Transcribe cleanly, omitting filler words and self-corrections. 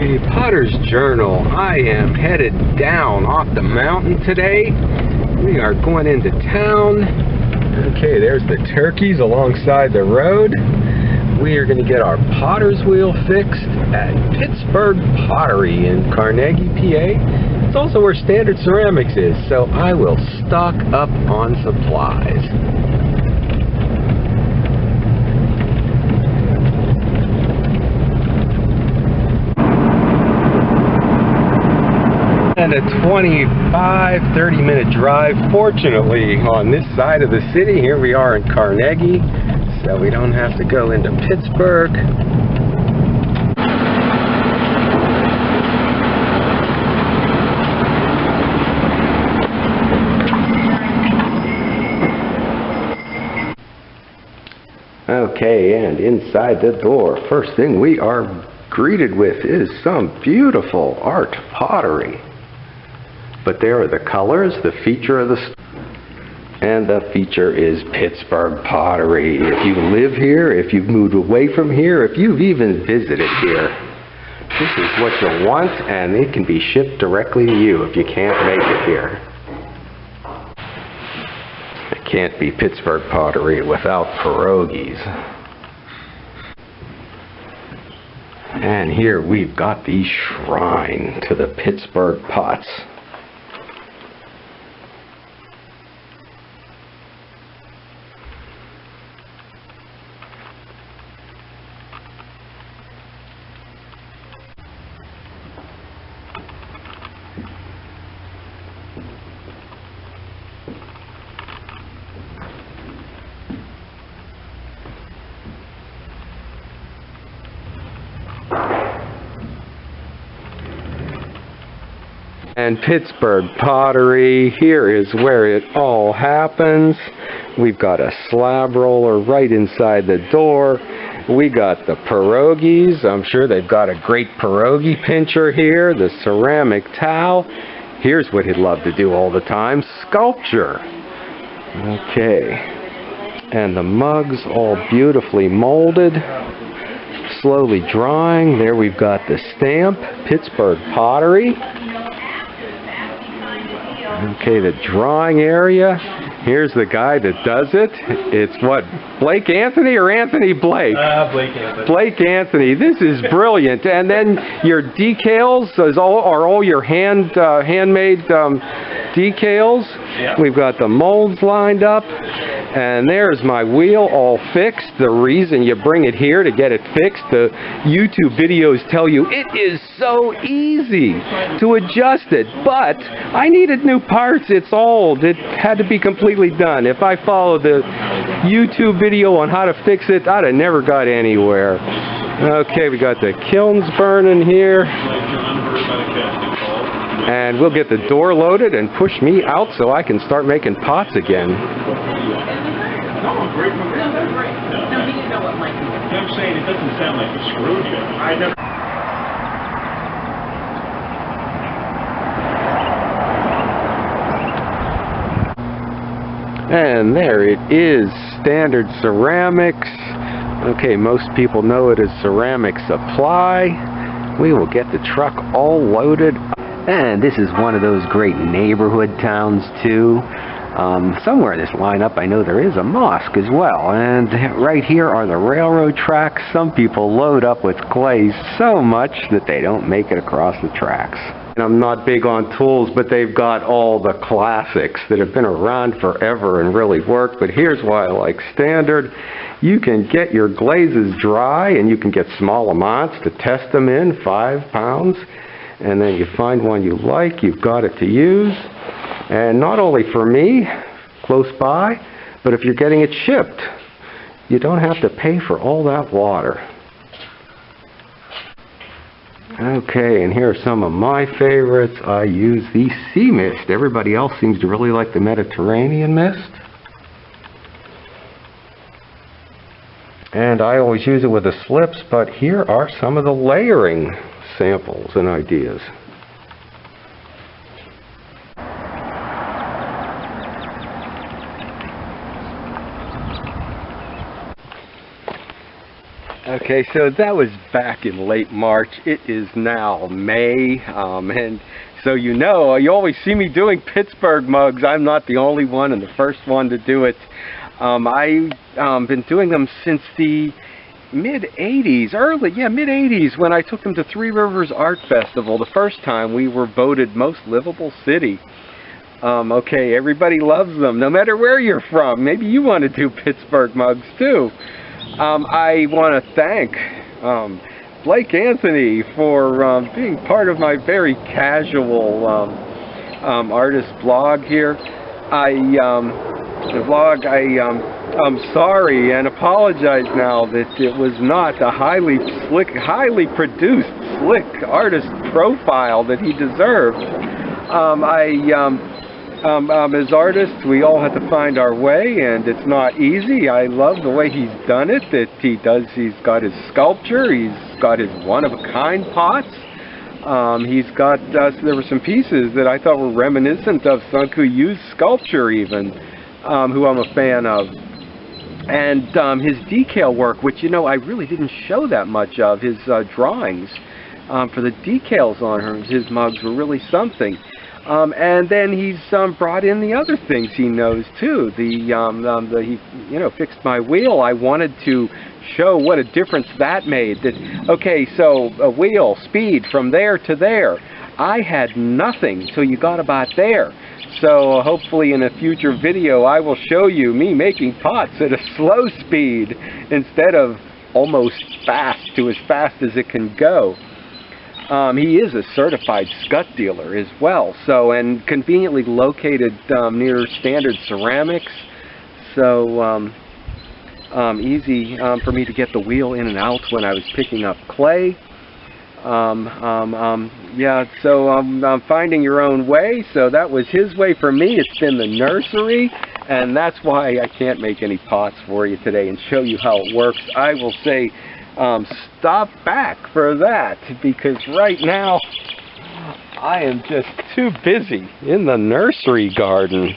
Okay, Potter's Journal. I am headed down off the mountain today. We are going into town. Okay, there's the turkeys alongside the road. We are going to get our potter's wheel fixed at Pittsburgh Pottery in Carnegie, PA. It's also where Standard Ceramics is, so I will stock up on supplies. And a 25-30 minute drive, fortunately, on this side of the city. Here we are in Carnegie, so we don't have to go into Pittsburgh. Okay, and inside the door, first thing we are greeted with is some beautiful art pottery. But there are the colors, the feature of the and the feature is Pittsburgh Pottery. If you live here, if you've moved away from here, if you've even visited here, this is what you'll want, and it can be shipped directly to you if you can't make it here. It can't be Pittsburgh Pottery without pierogies. And here we've got the shrine to the Pittsburgh Pots. And Pittsburgh Pottery, here is where it all happens. We've got a slab roller right inside the door. We got the pierogies. I'm sure they've got a great pierogi pincher here. The ceramic towel. Here's what he'd love to do all the time, sculpture. Okay. And the mugs all beautifully molded. Slowly drying. There we've got the stamp, Pittsburgh Pottery. Okay, the drawing area. Here's the guy that does it. It's what, Blake Anthony or Anthony Blake? Blake Anthony. Blake Anthony. This is brilliant. And then your decals are all your handmade decals. Yeah. We've got the molds lined up. And there's my wheel all fixed. The reason you bring it here to get it fixed, the YouTube videos tell you it is so easy to adjust it. But I needed new parts. It's old. It had to be completely done. If I followed the YouTube video on how to fix it, I'd have never got anywhere. Okay, we got the kilns burning here. And we'll get the door loaded and push me out so I can start making pots again. I'm saying it doesn't sound like a screw job. And there it is, Standard Ceramics. Okay, most people know it as Ceramic Supply. We will get the truck all loaded. And this is one of those great neighborhood towns too. Somewhere in this lineup I know there is a mosque as well, and right here are the railroad tracks. Some people load up with clay so much that they don't make it across the tracks. And I'm not big on tools, but they've got all the classics that have been around forever and really work. But here's why I like Standard. You can get your glazes dry, and you can get small amounts to test them in, 5 pounds, and then you find one you like, you've got it to use. And not only for me, close by, but if you're getting it shipped, you don't have to pay for all that water. Okay, and here are some of my favorites. I use the sea mist. Everybody else seems to really like the Mediterranean mist. And I always use it with the slips, but here are some of the layering samples and ideas. Okay, so that was back in late March. It is now May, and so you always see me doing Pittsburgh mugs. I'm not the only one and the first one to do it. I've been doing them since the mid-'80s, mid-'80s, when I took them to Three Rivers Art Festival. The first time we were voted most livable city. Okay, everybody loves them, no matter where you're from. Maybe you want to do Pittsburgh mugs too. I want to thank Blake Anthony for being part of my very casual artist blog here. I'm sorry and apologize now that it was not a highly produced, slick artist profile that he deserved. As artists, we all have to find our way, and it's not easy. I love the way he's done it, he's got his sculpture, he's got his one-of-a-kind pots. There were some pieces that I thought were reminiscent of someone who used sculpture even, who I'm a fan of. And his decal work, which, I really didn't show that much of, his drawings for the decals on his mugs were really something. And then he's brought in the other things he knows too. He fixed my wheel. I wanted to show what a difference that made. Okay, so a wheel, speed from there to there. I had nothing till you got about there. So hopefully in a future video I will show you me making pots at a slow speed instead of almost fast to as fast as it can go. He is a certified Skutt dealer as well, and conveniently located near Standard Ceramics, so easy for me to get the wheel in and out when I was picking up clay. Finding your own way, so that was his way for me. It's been the nursery, and that's why I can't make any pots for you today and show you how it works. I will say stop back for that, because right now I am just too busy in the nursery garden.